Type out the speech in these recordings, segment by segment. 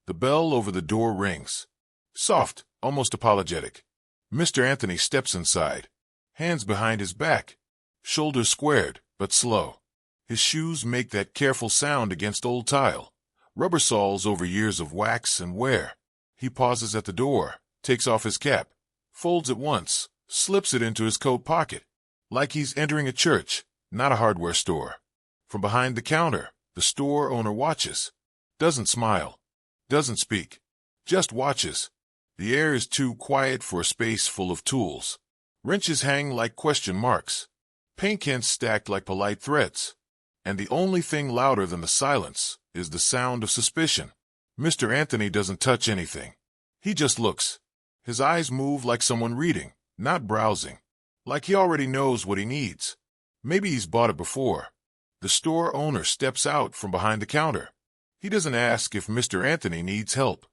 The bell over the door rings. Soft, almost apologetic. Mr. Anthony steps inside, hands behind his back, shoulders squared, but slow. His shoes make that careful sound against old tile, rubber soles over years of wax and wear. He pauses at the door, takes off his cap, folds it once, slips it into his coat pocket, like he's entering a church, not a hardware store. From behind the counter, the store owner watches, doesn't smile, doesn't speak, just watches. The air is too quiet for a space full of tools. Wrenches hang like question marks, paint cans stacked like polite threats, and the only thing louder than the silence is the sound of suspicion. Mr. Anthony doesn't touch anything. He just looks. His eyes move like someone reading, not browsing, like he already knows what he needs. Maybe he's bought it before. The store owner steps out from behind the counter. He doesn't ask if Mr. Anthony needs help.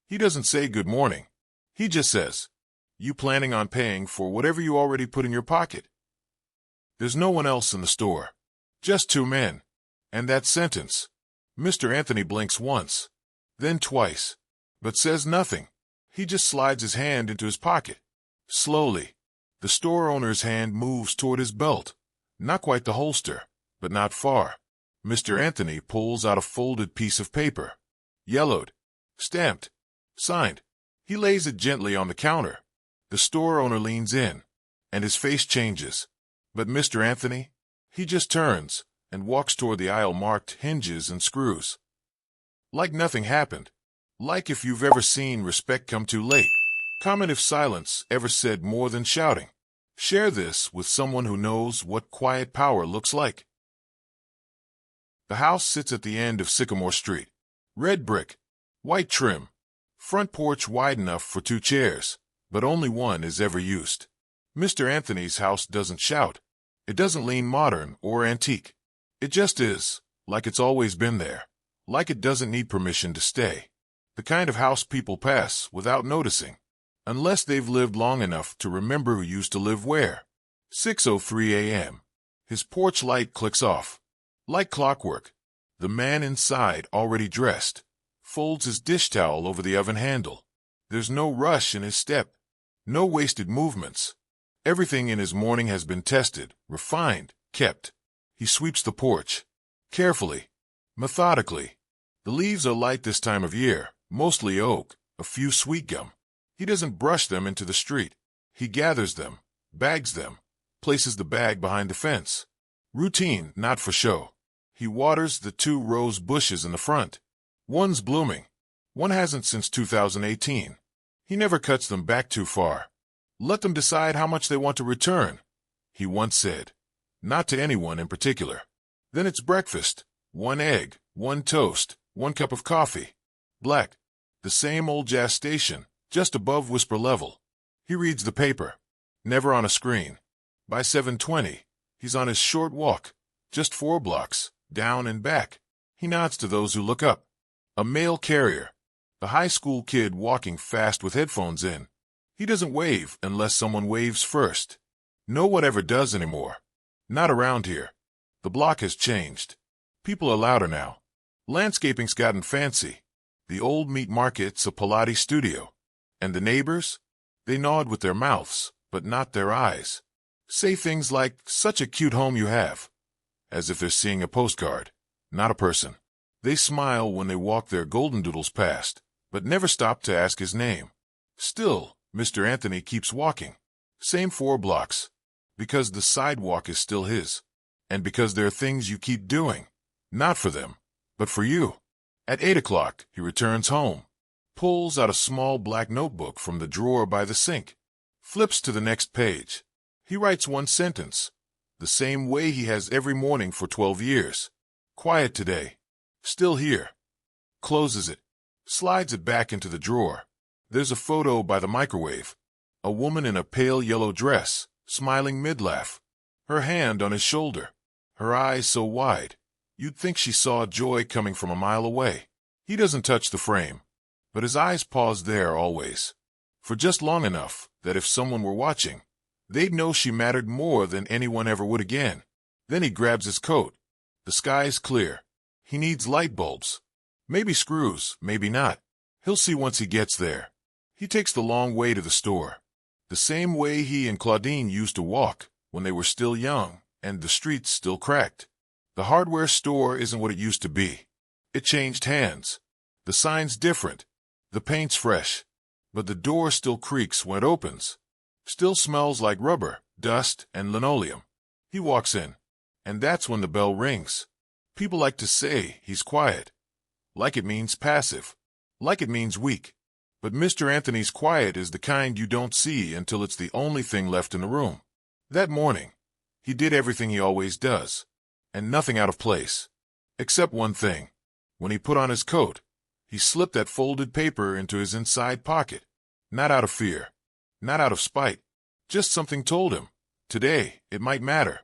He doesn't say good morning. He just says, "You planning on paying for whatever you already put in your pocket?" There's no one else in the store. Just two men. And that sentence. Mr. Anthony blinks once, then twice, but says nothing. He just slides his hand into his pocket. Slowly, the store owner's hand moves toward his belt. Not quite the holster, but not far. Mr. Anthony pulls out a folded piece of paper. Yellowed. Stamped. Signed. He lays it gently on the counter. The store owner leans in, and his face changes. But Mr. Anthony, he just turns and walks toward the aisle marked hinges and screws. Like nothing happened. Like if you've ever seen respect come too late. Comment if silence ever said more than shouting. Share this with someone who knows what quiet power looks like. The house sits at the end of Sycamore Street. Red brick, white trim. Front porch wide enough for two chairs, but only one is ever used. Mr. Anthony's house doesn't shout. It doesn't lean modern or antique. It just is, like it's always been there, like it doesn't need permission to stay. The kind of house people pass without noticing, unless they've lived long enough to remember who used to live where. 6:03 a.m. His porch light clicks off. Like clockwork, the man inside, already dressed, folds his dish towel over the oven handle. There's no rush in his step, no wasted movements. Everything in his morning has been tested, refined, kept. He sweeps the porch, carefully, methodically. The leaves are light this time of year, mostly oak, a few sweet gum. He doesn't brush them into the street. He gathers them, bags them, places the bag behind the fence. Routine, not for show. He waters the two rose bushes in the front. One's blooming. One hasn't since 2018. He never cuts them back too far. Let them decide how much they want to return, he once said. Not to anyone in particular. Then it's breakfast. One egg, one toast, one cup of coffee. Black. The same old jazz station, just above whisper level. He reads the paper. Never on a screen. By 7:20, he's on his short walk, just 4 blocks, down and back. He nods to those who look up. A mail carrier. The high school kid walking fast with headphones in. He doesn't wave unless someone waves first. No one ever does anymore. Not around here. The block has changed. People are louder now. Landscaping's gotten fancy. The old meat market's a Pilates studio. And the neighbors? They nod with their mouths, but not their eyes. Say things like, "Such a cute home you have," as if they're seeing a postcard, not a person. They smile when they walk their golden doodles past, but never stop to ask his name. Still, Mr. Anthony keeps walking. Same 4 blocks. Because the sidewalk is still his. And because there are things you keep doing. Not for them, but for you. At 8 o'clock, he returns home. Pulls out a small black notebook from the drawer by the sink. Flips to the next page. He writes one sentence. The same way he has every morning for 12 years. Quiet today. Still here. Closes it. Slides it back into the drawer. There's a photo by the microwave. A woman in a pale yellow dress, smiling mid-laugh. Her hand on his shoulder. Her eyes so wide, you'd think she saw joy coming from a mile away. He doesn't touch the frame, but his eyes pause there always. For just long enough that if someone were watching, they'd know she mattered more than anyone ever would again. Then he grabs his coat. The sky's clear. He needs light bulbs. Maybe screws, maybe not. He'll see once he gets there. He takes the long way to the store. The same way he and Claudine used to walk when they were still young and the streets still cracked. The hardware store isn't what it used to be. It changed hands. The sign's different. The paint's fresh. But the door still creaks when it opens. Still smells like rubber, dust, and linoleum. He walks in, and that's when the bell rings. People like to say he's quiet. Like it means passive. Like it means weak. But Mr. Anthony's quiet is the kind you don't see until it's the only thing left in the room. That morning, he did everything he always does, and nothing out of place. Except one thing. When he put on his coat, he slipped that folded paper into his inside pocket. Not out of fear. Not out of spite. Just something told him. Today, it might matter.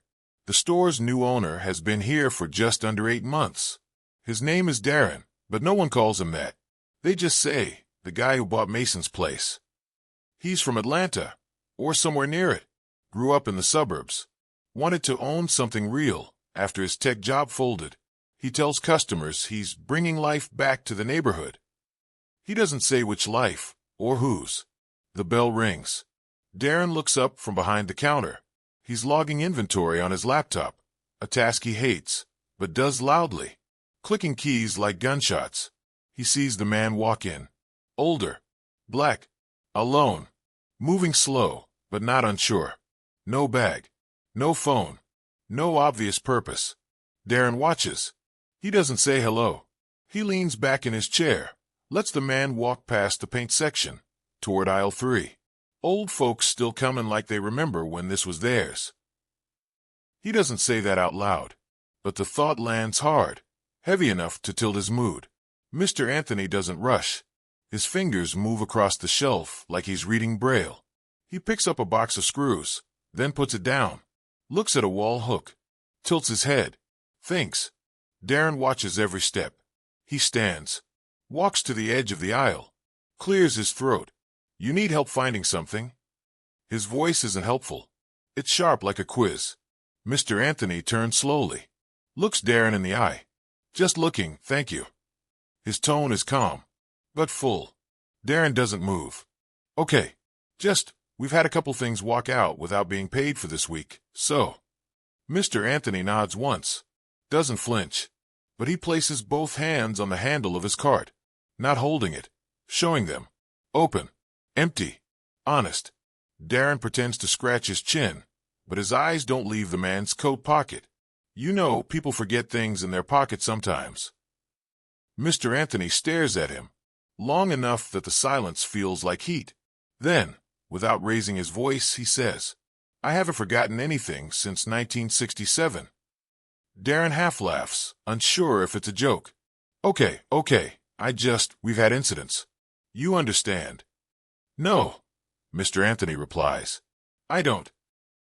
The store's new owner has been here for just under 8 months. His name is Darren, but no one calls him that. They just say, the guy who bought Mason's place. He's from Atlanta, or somewhere near it. Grew up in the suburbs. Wanted to own something real after his tech job folded. He tells customers he's bringing life back to the neighborhood. He doesn't say which life, or whose. The bell rings. Darren looks up from behind the counter. He's logging inventory on his laptop, a task he hates, but does loudly, clicking keys like gunshots. He sees the man walk in. Older, black, alone, moving slow, but not unsure. No bag, no phone, no obvious purpose. Darren watches. He doesn't say hello. He leans back in his chair, lets the man walk past the paint section, toward aisle 3. Old folks still coming like they remember when this was theirs. He doesn't say that out loud, but the thought lands hard, heavy enough to tilt his mood. Mr. Anthony doesn't rush. His fingers move across the shelf like he's reading Braille. He picks up a box of screws, then puts it down, looks at a wall hook, tilts his head, thinks. Darren watches every step. He stands, walks to the edge of the aisle, clears his throat. You need help finding something? His voice isn't helpful. It's sharp like a quiz. Mr. Anthony turns slowly, looks Darren in the eye. Just looking, thank you. His tone is calm, but full. Darren doesn't move. Okay, we've had a couple things walk out without being paid for this week, so. Mr. Anthony nods once, doesn't flinch, but he places both hands on the handle of his cart, not holding it, showing them. Open. Empty. Honest. Darren pretends to scratch his chin, but his eyes don't leave the man's coat pocket. You know, people forget things in their pocket sometimes. Mr. Anthony stares at him, long enough that the silence feels like heat. Then, without raising his voice, he says, I haven't forgotten anything since 1967. Darren half laughs, unsure if it's a joke. Okay, we've had incidents. You understand. No, Mr. Anthony replies. I don't.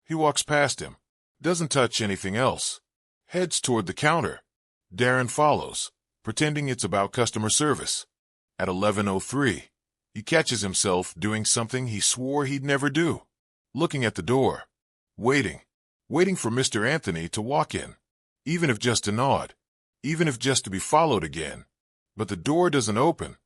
He walks past him, doesn't touch anything else, heads toward the counter. Darren follows, pretending it's about customer service. At 11:03, he catches himself doing something he swore he'd never do. Looking at the door. Waiting for Mr. Anthony to walk in. Even if just to nod. Even if just to be followed again. But the door doesn't open.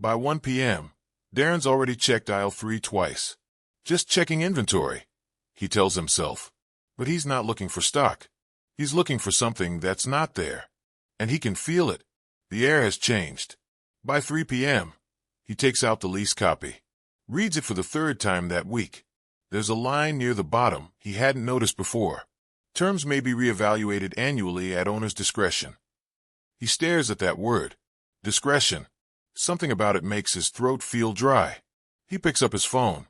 By 1 p.m., Darren's already checked aisle 3 twice. Just checking inventory, he tells himself. But he's not looking for stock. He's looking for something that's not there. And he can feel it. The air has changed. By 3 p.m., he takes out the lease copy. Reads it for the 3rd time that week. There's a line near the bottom he hadn't noticed before. Terms may be reevaluated annually at owner's discretion. He stares at that word. Discretion. Something about it makes his throat feel dry. He picks up his phone.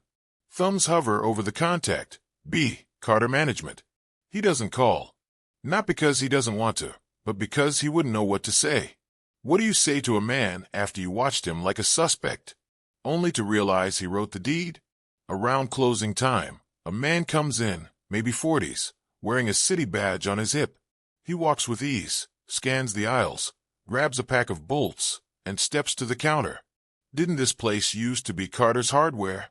Thumbs hover over the contact. B. Carter Management. He doesn't call. Not because he doesn't want to, but because he wouldn't know what to say. What do you say to a man after you watched him like a suspect? Only to realize he wrote the deed? Around closing time, a man comes in, maybe 40s, wearing a city badge on his hip. He walks with ease, scans the aisles, grabs a pack of bolts, and steps to the counter. Didn't this place used to be Carter's Hardware?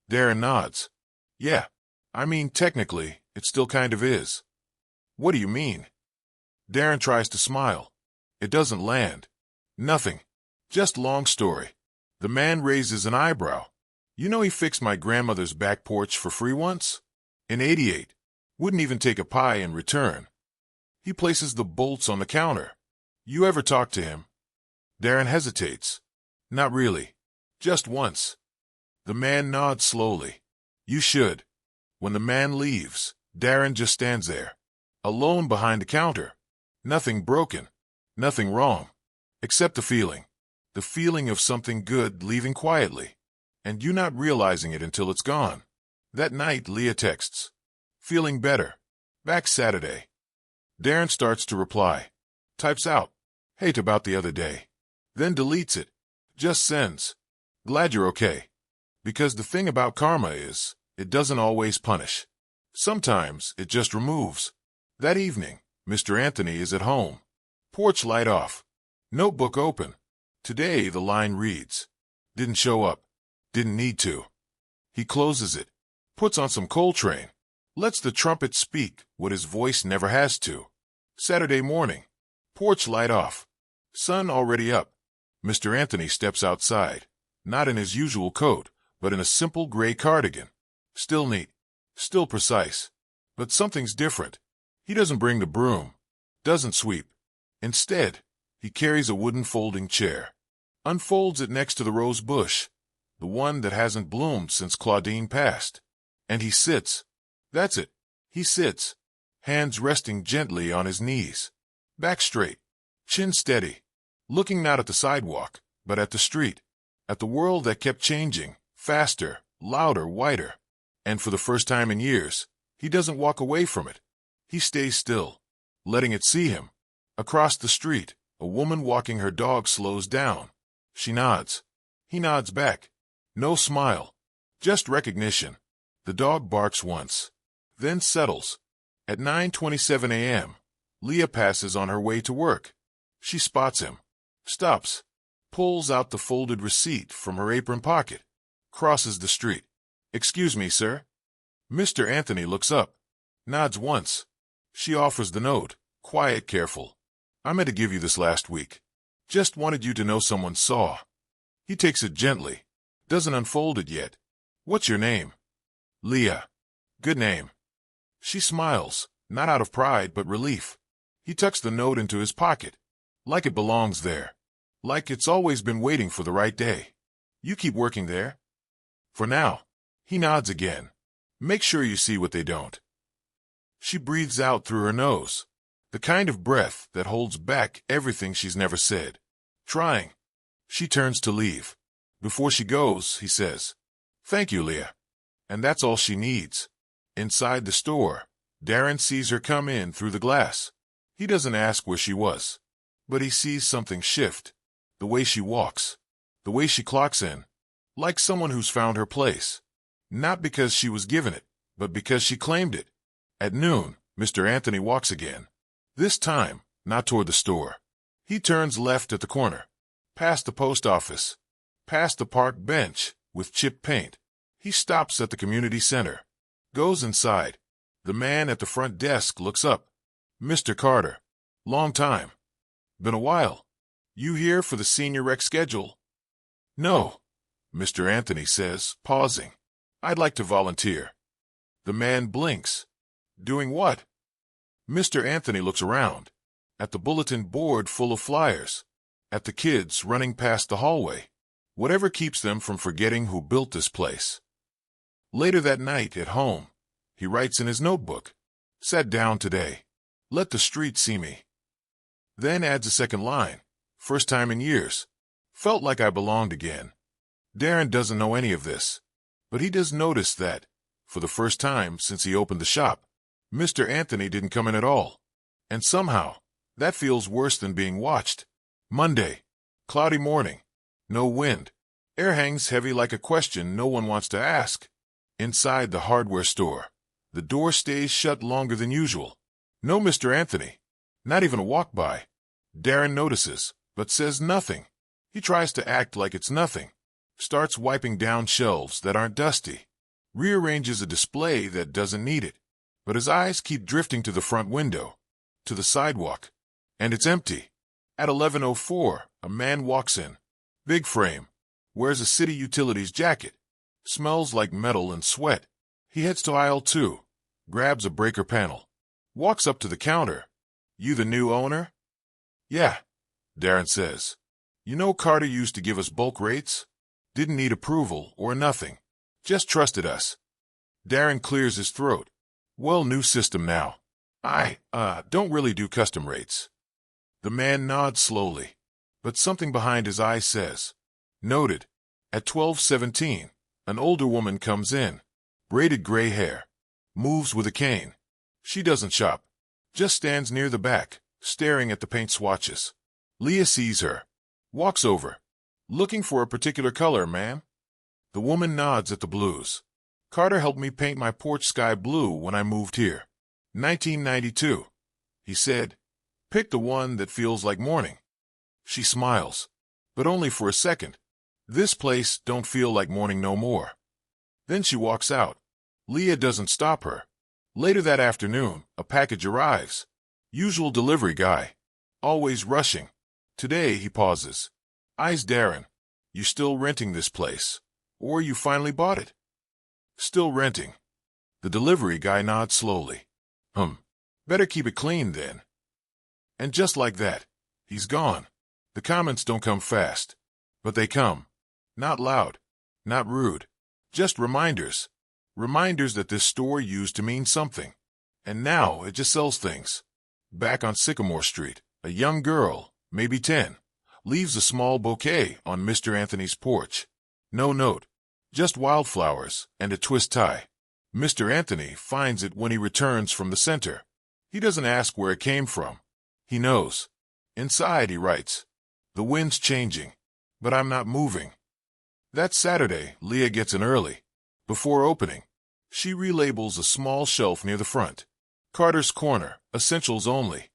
Darren nods. Yeah, I mean, technically, it still kind of is. What do you mean? Darren tries to smile. It doesn't land. Nothing. Just long story. The man raises an eyebrow. You know he fixed my grandmother's back porch for free once? In '88. Wouldn't even take a pie in return. He places the bolts on the counter. You ever talk to him? Darren hesitates. Not really. Just once. The man nods slowly. You should. When the man leaves, Darren just stands there, alone behind the counter. Nothing broken. Nothing wrong. Except the feeling of something good leaving quietly, and you not realizing it until it's gone. That night, Leah texts. Feeling better. Back Saturday. Darren starts to reply. Types out. Hate about the other day. Then deletes it. Just sends. Glad you're okay. Because the thing about karma is, it doesn't always punish. Sometimes it just removes. That evening, Mr. Anthony is at home. Porch light off. Notebook open. Today the line reads, didn't show up. Didn't need to. He closes it. Puts on some Coltrane. Lets the trumpet speak what his voice never has to. Saturday morning. Porch light off. Sun already up. Mr. Anthony steps outside. Not in his usual coat, but in a simple gray cardigan. Still neat. Still precise. But something's different. He doesn't bring the broom. Doesn't sweep. Instead, he carries a wooden folding chair. Unfolds it next to the rose bush, the one that hasn't bloomed since Claudine passed. And he sits. That's it. He sits. Hands resting gently on his knees. Back straight. Chin steady. Looking not at the sidewalk, but at the street. At the world that kept changing. Faster, louder, wider. And for the first time in years, he doesn't walk away from it. He stays still, letting it see him. Across the street, a woman walking her dog slows down. She nods. He nods back. No smile. Just recognition. The dog barks once. Then settles. At 9:27 a.m., Leah passes on her way to work. She spots him. Stops. Pulls out the folded receipt from her apron pocket. Crosses the street. Excuse me, sir. Mr. Anthony looks up. Nods once. She offers the note. Quiet, careful. I meant to give you this last week. Just wanted you to know someone saw. He takes it gently. Doesn't unfold it yet. What's your name? Leah. Good name. She smiles, not out of pride but relief. He tucks the note into his pocket. Like it belongs there. Like it's always been waiting for the right day. You keep working there? For now. He nods again. Make sure you see what they don't. She breathes out through her nose. The kind of breath that holds back everything she's never said. Trying. She turns to leave. Before she goes, he says, Thank you, Leah. And that's all she needs. Inside the store, Darren sees her come in through the glass. He doesn't ask where she was. But he sees something shift. The way she walks. The way she clocks in. Like someone who's found her place. Not because she was given it, but because she claimed it. At noon, Mr. Anthony walks again. This time, not toward the store. He turns left at the corner. Past the post office. Past the park bench with chipped paint. He stops at the community center. Goes inside. The man at the front desk looks up. Mr. Carter. Long time. Been a while. You here for the senior rec schedule? No, Mr. Anthony says, pausing. I'd like to volunteer. The man blinks. Doing what? Mr. Anthony looks around. At the bulletin board full of flyers. At the kids running past the hallway. Whatever keeps them from forgetting who built this place. Later that night at home, he writes in his notebook. Sat down today. Let the street see me. Then adds a second line. First time in years. Felt like I belonged again. Darren doesn't know any of this. But he does notice that, for the first time since he opened the shop, Mr. Anthony didn't come in at all. And somehow, that feels worse than being watched. Monday. Cloudy morning. No wind. Air hangs heavy like a question no one wants to ask. Inside the hardware store, the door stays shut longer than usual. No Mr. Anthony. Not even a walk-by. Darren notices, but says nothing. He tries to act like it's nothing. Starts wiping down shelves that aren't dusty. Rearranges a display that doesn't need it. But his eyes keep drifting to the front window. To the sidewalk. And it's empty. At 11:04, a man walks in. Big frame. Wears a city utilities jacket. Smells like metal and sweat. He heads to aisle 2. Grabs a breaker panel. Walks up to the counter. "You the new owner?" "Yeah," Darren says. "You know Carter used to give us bulk rates? Didn't need approval or nothing. Just trusted us." Darren clears his throat. "Well, new system now. I don't really do custom rates." The man nods slowly, but something behind his eyes says, "Noted." At 12:17, an older woman comes in. Braided gray hair. Moves with a cane. She doesn't shop. Just stands near the back, staring at the paint swatches. Leah sees her. Walks over. "Looking for a particular color, ma'am?" The woman nods at the blues. "Carter helped me paint my porch sky blue when I moved here. 1992. He said, 'Pick the one that feels like morning.'" She smiles. But only for a second. "This place don't feel like morning no more." Then she walks out. Leah doesn't stop her. Later that afternoon, a package arrives. Usual delivery guy. Always rushing. Today he pauses. Eyes Darren. "You still renting this place? Or you finally bought it?" "Still renting." The delivery guy nods slowly. Better keep it clean then." And just like that, he's gone. The comments don't come fast. But they come. Not loud. Not rude. Just reminders. Reminders that this store used to mean something. And now it just sells things. Back on Sycamore Street, a young girl, maybe 10, leaves a small bouquet on Mr. Anthony's porch. No note. Just wildflowers and a twist tie. Mr. Anthony finds it when he returns from the center. He doesn't ask where it came from. He knows. Inside, he writes, "The wind's changing, but I'm not moving." That Saturday, Leah gets in early. Before opening, she relabels a small shelf near the front. Carter's Corner, essentials only.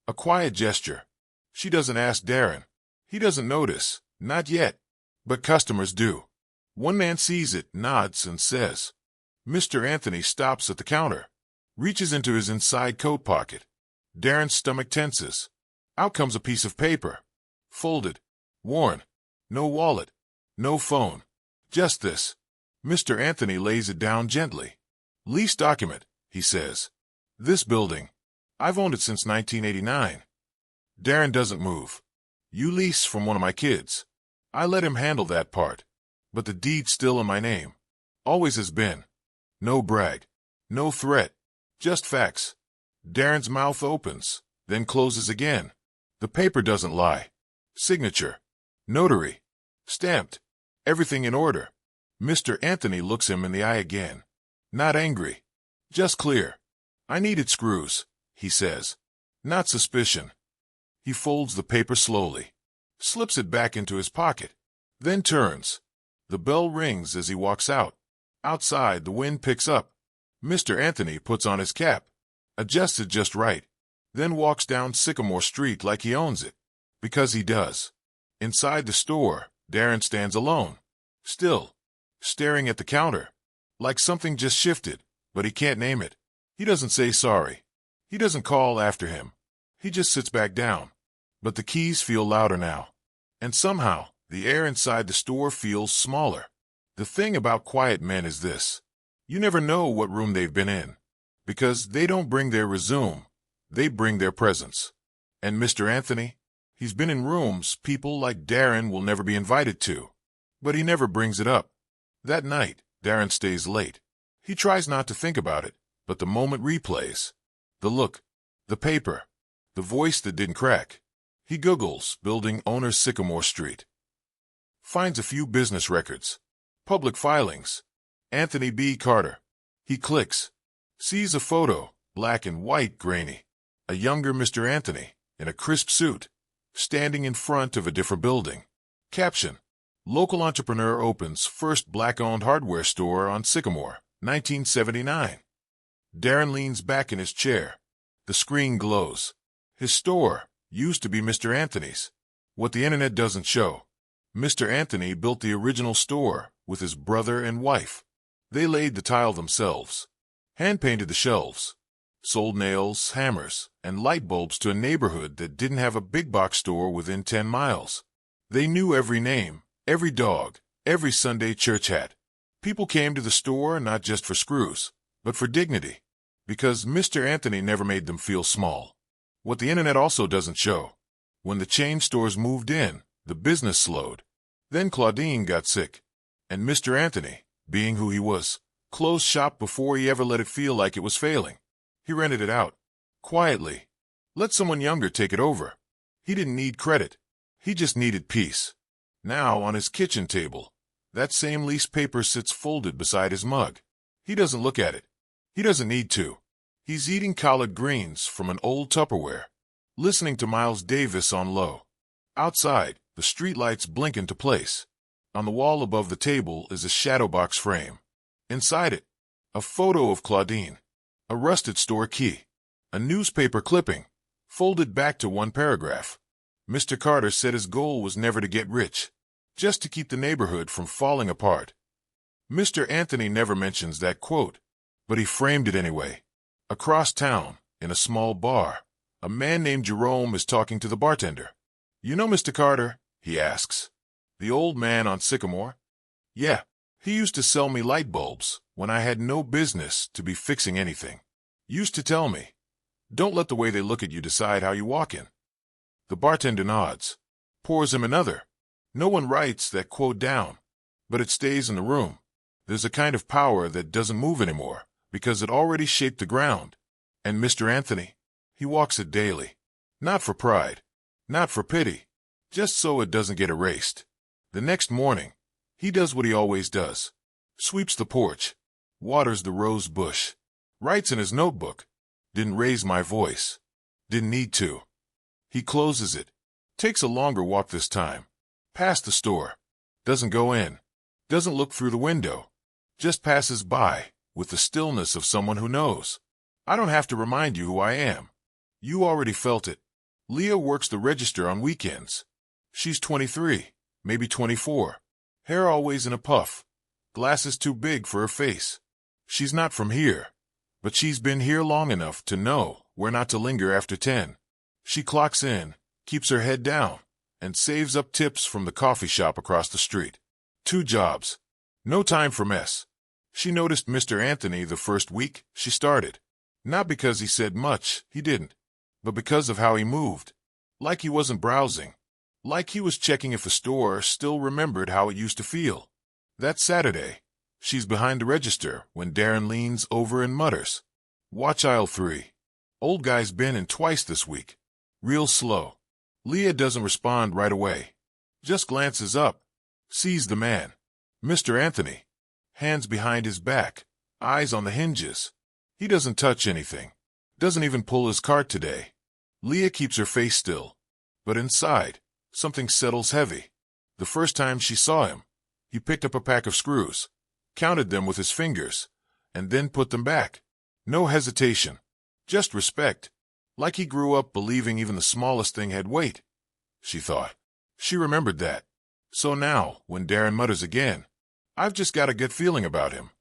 A quiet gesture. She doesn't ask Darren. He doesn't notice, not yet. But customers do. One man sees it, nods, and says. Mr. Anthony stops at the counter, reaches into his inside coat pocket. Darren's stomach tenses. Out comes a piece of paper. Folded. Worn. No wallet. No phone. Just this. Mr. Anthony lays it down gently. "Lease document," he says. "This building. I've owned it since 1989. Darren doesn't move. "You lease from one of my kids. I let him handle that part. But the deed's still in my name. Always has been. No brag. No threat. Just facts." Darren's mouth opens, then closes again. The paper doesn't lie. Signature. Notary. Stamped. Everything in order. Mr. Anthony looks him in the eye again. Not angry. Just clear. "I needed screws," he says. Not suspicion. He folds the paper slowly. Slips it back into his pocket. Then turns. The bell rings as he walks out. Outside, the wind picks up. Mr. Anthony puts on his cap. Adjusts it just right. Then walks down Sycamore Street like he owns it. Because he does. Inside the store, Darren stands alone. Still. Staring at the counter. Like something just shifted, but he can't name it. He doesn't say sorry. He doesn't call after him. He just sits back down. But the keys feel louder now. And somehow, the air inside the store feels smaller. The thing about quiet men is this. You never know what room they've been in. Because they don't bring their resume. They bring their presence. And Mr. Anthony? He's been in rooms people like Darren will never be invited to. But he never brings it up. That night, Darren stays late. He tries not to think about it, but the moment replays. The look. The paper. The voice that didn't crack. He Googles building owner Sycamore Street. Finds a few business records. Public filings. Anthony B. Carter. He clicks. Sees a photo, black and white, grainy. A younger Mr. Anthony, in a crisp suit, standing in front of a different building. Caption. Local entrepreneur opens first black-owned hardware store on Sycamore, 1979. Darren leans back in his chair. The screen glows. His store used to be Mr. Anthony's. What the internet doesn't show. Mr. Anthony built the original store with his brother and wife. They laid the tile themselves. Hand-painted the shelves. Sold nails, hammers, and light bulbs to a neighborhood that didn't have a big box store within 10 miles. They knew every name, Every dog, every Sunday church hat. People came to the store not just for screws, but for dignity. Because Mr. Anthony never made them feel small. What the internet also doesn't show. When the chain stores moved in, the business slowed. Then Claudine got sick. And Mr. Anthony, being who he was, closed shop before he ever let it feel like it was failing. He rented it out. Quietly. Let someone younger take it over. He didn't need credit. He just needed peace. Now, on his kitchen table, that same lease paper sits folded beside his mug. He doesn't look at it. He doesn't need to. He's eating collard greens from an old Tupperware, listening to Miles Davis on low. Outside, the streetlights blink into place. On the wall above the table is a shadow box frame. Inside it, a photo of Claudine, a rusted store key, a newspaper clipping, folded back to one paragraph. Mr. Carter said his goal was never to get rich, just to keep the neighborhood from falling apart. Mr. Anthony never mentions that quote, but he framed it anyway. Across town, in a small bar, a man named Jerome is talking to the bartender. "You know Mr. Carter?" he asks. "The old man on Sycamore?" "Yeah, he used to sell me light bulbs when I had no business to be fixing anything. Used to tell me, 'Don't let the way they look at you decide how you walk in.'" The bartender nods, pours him another. No one writes that quote down, but it stays in the room. There's a kind of power that doesn't move anymore, because it already shaped the ground. And Mr. Anthony, he walks it daily. Not for pride, not for pity, just so it doesn't get erased. The next morning, he does what he always does. Sweeps the porch, waters the rose bush, writes in his notebook, "Didn't raise my voice. Didn't need to." He closes it, takes a longer walk this time, past the store, doesn't go in, doesn't look through the window, just passes by with the stillness of someone who knows. "I don't have to remind you who I am. You already felt it." Leah works the register on weekends. She's 23, maybe 24, hair always in a puff, glasses too big for her face. She's not from here, but she's been here long enough to know where not to linger after 10. She clocks in, keeps her head down, and saves up tips from the coffee shop across the street. 2 jobs. No time for mess. She noticed Mr. Anthony the first week she started. Not because he said much, he didn't, but because of how he moved. Like he wasn't browsing. Like he was checking if the store still remembered how it used to feel. That Saturday, she's behind the register when Darren leans over and mutters, "Watch aisle 3. Old guy's been in twice this week." Real slow. Leah doesn't respond right away. Just glances up. Sees the man. Mr. Anthony. Hands behind his back. Eyes on the hinges. He doesn't touch anything. Doesn't even pull his cart today. Leah keeps her face still. But inside, something settles heavy. The first time she saw him, he picked up a pack of screws, counted them with his fingers, and then put them back. No hesitation. Just respect. Like he grew up believing even the smallest thing had weight. She thought. She remembered that. So now, when Darren mutters again, "I've just got a gut feeling about him,"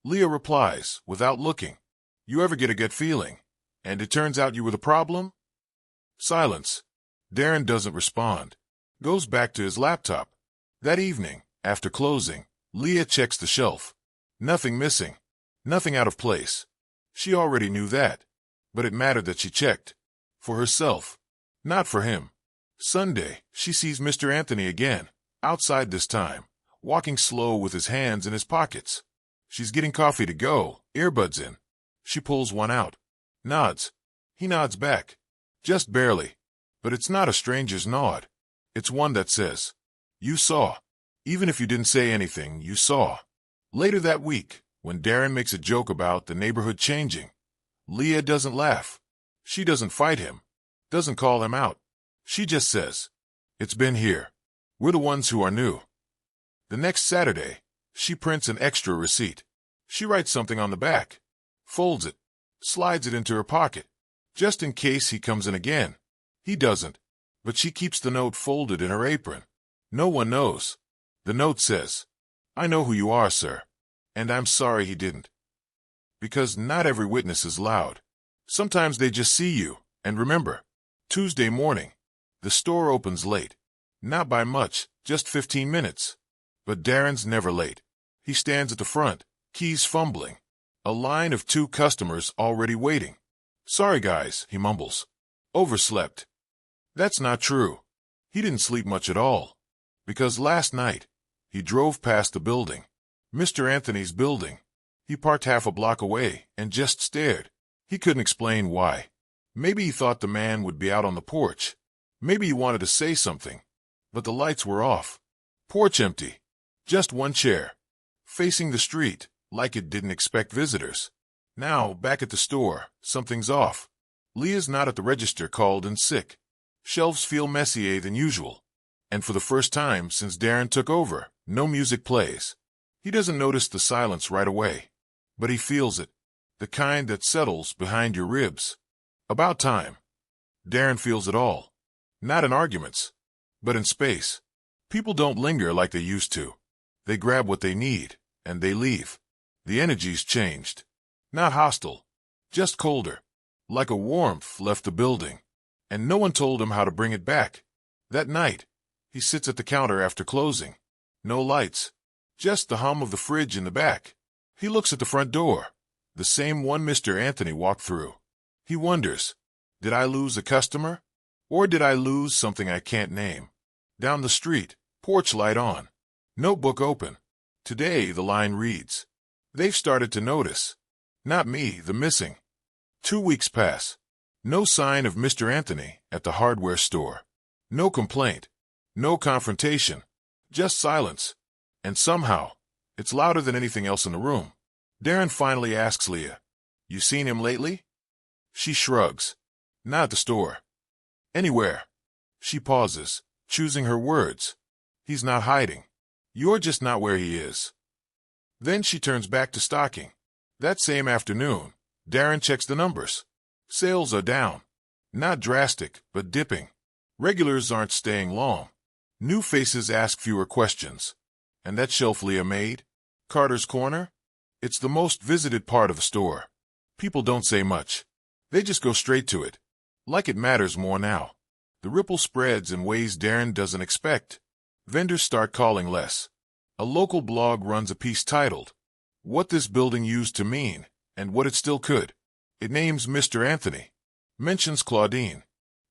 Leah replies, without looking, "You ever get a gut feeling, and it turns out you were the problem?" Silence. Darren doesn't respond. Goes back to his laptop. That evening, after closing, Leah checks the shelf. Nothing missing. Nothing out of place. She already knew that. But it mattered that she checked. For herself. Not for him. Sunday, she sees Mr. Anthony again. Outside this time. Walking slow with his hands in his pockets. She's getting coffee to go, earbuds in. She pulls one out. Nods. He nods back. Just barely. But it's not a stranger's nod. It's one that says, "You saw." Even if you didn't say anything, you saw. Later that week, when Darren makes a joke about the neighborhood changing, Leah doesn't laugh. She doesn't fight him. Doesn't call him out. She just says, "It's been here. We're the ones who are new." The next Saturday, she prints an extra receipt. She writes something on the back. Folds it. Slides it into her pocket. Just in case he comes in again. He doesn't. But she keeps the note folded in her apron. No one knows. The note says, "I know who you are, sir. And I'm sorry he didn't." Because not every witness is loud. Sometimes they just see you, and remember. Tuesday morning. The store opens late. Not by much, Just 15 minutes. But Darren's never late. He stands at the front, keys fumbling. A line of 2 customers already waiting. Sorry guys, he mumbles. Overslept. That's not true. He didn't sleep much at all. Because last night, he drove past the building. Mr. Anthony's building. He parked half a block away and just stared. He couldn't explain why. Maybe he thought the man would be out on the porch. Maybe he wanted to say something. But the lights were off. Porch empty. Just one chair. Facing the street, like it didn't expect visitors. Now, back at the store, something's off. Leah's not at the register, called in sick. Shelves feel messier than usual. And for the first time since Darren took over, no music plays. He doesn't notice the silence right away. But he feels it. The kind that settles behind your ribs. About time. Darren feels it all. Not in arguments, but in space. People don't linger like they used to. They grab what they need, and they leave. The energy's changed. Not hostile, just colder. Like a warmth left the building. And no one told him how to bring it back. That night, he sits at the counter after closing. No lights. Just the hum of the fridge in the back. He looks at the front door. The same one Mr. Anthony walked through. He wonders, did I lose a customer? Or did I lose something I can't name? Down the street, porch light on. Notebook open. Today, the line reads. They've started to notice. Not me, the missing. 2 weeks pass. No sign of Mr. Anthony at the hardware store. No complaint. No confrontation. Just silence. And somehow, it's louder than anything else in the room. Darren finally asks Leah, You seen him lately? She shrugs. Not at the store. Anywhere. She pauses, choosing her words. He's not hiding. You're just not where he is. Then she turns back to stocking. That same afternoon, Darren checks the numbers. Sales are down. Not drastic, but dipping. Regulars aren't staying long. New faces ask fewer questions. And that shelf Leah made? Carter's Corner? It's the most visited part of the store. People don't say much. They just go straight to it. Like it matters more now. The ripple spreads in ways Darren doesn't expect. Vendors start calling less. A local blog runs a piece titled, What This Building Used to Mean, and What It Still Could. It names Mr. Anthony. Mentions Claudine.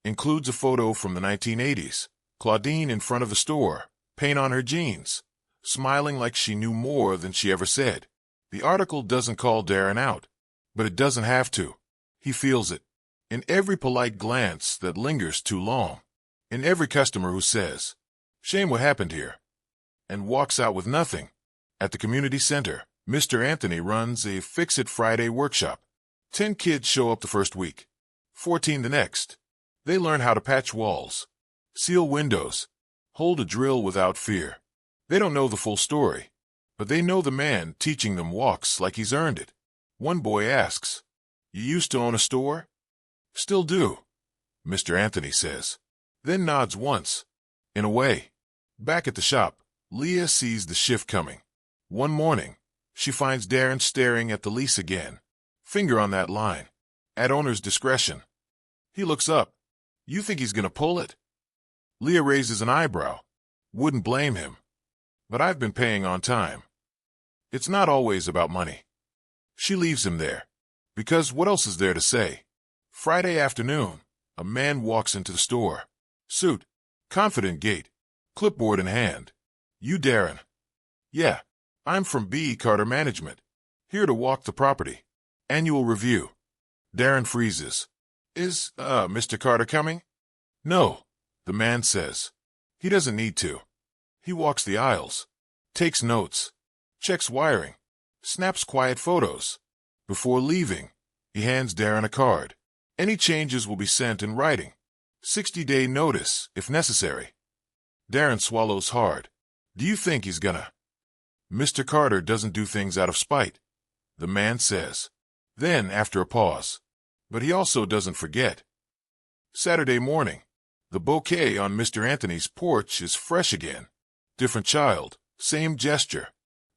Includes a photo from the 1980s. Claudine in front of the store, paint on her jeans, smiling like she knew more than she ever said. The article doesn't call Darren out, but it doesn't have to. He feels it. In every polite glance that lingers too long. In every customer who says, Shame what happened here, and walks out with nothing. At the community center, Mr. Anthony runs a Fix-It Friday workshop. 10 kids show up the first week. 14 the next. They learn how to patch walls, seal windows, hold a drill without fear. They don't know the full story, but they know the man teaching them walks like he's earned it. One boy asks, You used to own a store? Still do, Mr. Anthony says. Then nods once. In a way. Back at the shop, Leah sees the shift coming. One morning, she finds Darren staring at the lease again. Finger on that line. At owner's discretion. He looks up. You think he's gonna pull it? Leah raises an eyebrow. Wouldn't blame him. But I've been paying on time. It's not always about money. She leaves him there. Because what else is there to say? Friday afternoon, a man walks into the store. Suit. Confident gait. Clipboard in hand. You Darren? Yeah. I'm from B. Carter Management. Here to walk the property. Annual review. Darren freezes. Is, Mr. Carter coming? No, the man says. He doesn't need to. He walks the aisles. Takes notes. Checks wiring. Snaps quiet photos. Before leaving, he hands Darren a card. Any changes will be sent in writing. 60-day notice, if necessary. Darren swallows hard. Do you think he's gonna? Mr. Carter doesn't do things out of spite, the man says. Then, after a pause. But he also doesn't forget. Saturday morning. The bouquet on Mr. Anthony's porch is fresh again. Different child, same gesture.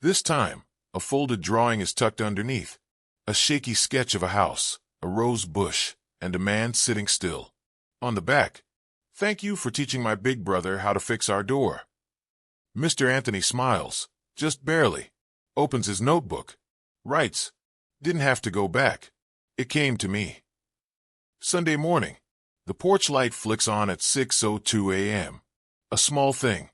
This time, a folded drawing is tucked underneath. A shaky sketch of a house, a rose bush, and a man sitting still. On the back, Thank you for teaching my big brother how to fix our door. Mr. Anthony smiles, just barely, opens his notebook, writes, "Didn't have to go back. It came to me." Sunday morning. The porch light flicks on at 6:02 a.m. A small thing,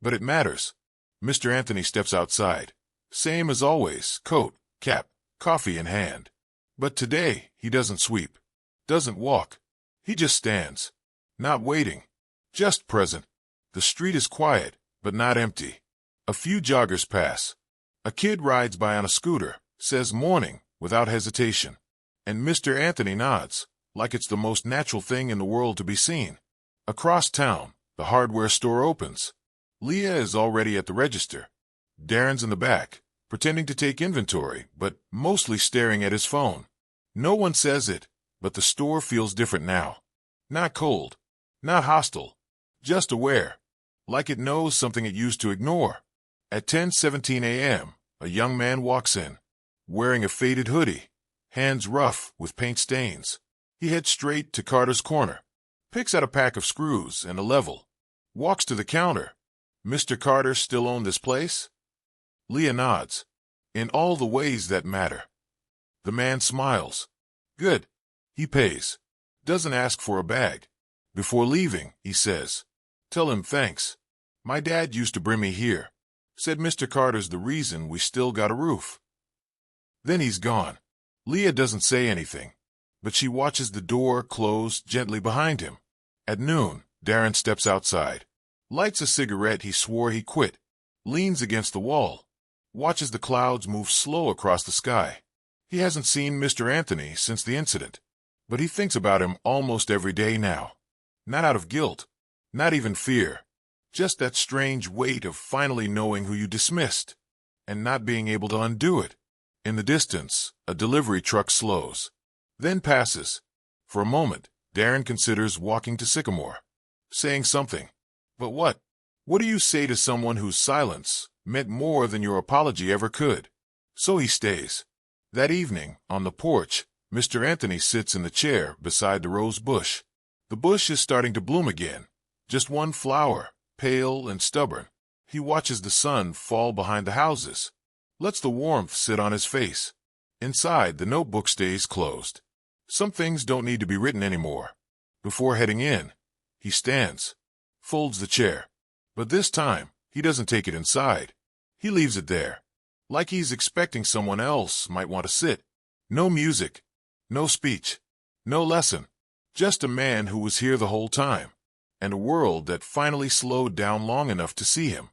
but it matters. Mr. Anthony steps outside. Same as always, coat, cap, coffee in hand. But today, he doesn't sweep, doesn't walk. He just stands. Not waiting, just present. The street is quiet, but not empty. A few joggers pass. A kid rides by on a scooter, says morning without hesitation. And Mr. Anthony nods, like it's the most natural thing in the world to be seen. Across town, the hardware store opens. Leah is already at the register. Darren's in the back, pretending to take inventory, but mostly staring at his phone. No one says it, but the store feels different now. Not cold, not hostile, just aware, like it knows something it used to ignore. At 10:17 a.m., a young man walks in, wearing a faded hoodie, hands rough with paint stains. He heads straight to Carter's corner, picks out a pack of screws and a level, walks to the counter. "Mr. Carter still own this place?" Leah nods. "In all the ways that matter." The man smiles. "Good." He pays. Doesn't ask for a bag. Before leaving, he says, "Tell him thanks. My dad used to bring me here. Said Mr. Carter's the reason we still got a roof." Then he's gone. Leah doesn't say anything, but she watches the door close gently behind him. At noon, Darren steps outside, lights a cigarette he swore he quit, leans against the wall, watches the clouds move slow across the sky. He hasn't seen Mr. Anthony since the incident, but he thinks about him almost every day now. Not out of guilt, not even fear, just that strange weight of finally knowing who you dismissed and not being able to undo it. In the distance, a delivery truck slows, then passes. For a moment, Darren considers walking to Sycamore, saying something. But what? What do you say to someone whose silence meant more than your apology ever could? So he stays. That evening, on the porch, Mr. Anthony sits in the chair beside the rose bush. The bush is starting to bloom again, just one flower, pale and stubborn. He watches the sun fall behind the houses, lets the warmth sit on his face. Inside, the notebook stays closed. Some things don't need to be written anymore. Before heading in, he stands, folds the chair. But this time, he doesn't take it inside. He leaves it there, like he's expecting someone else might want to sit. No music, no speech, no lesson. Just a man who was here the whole time, and a world that finally slowed down long enough to see him.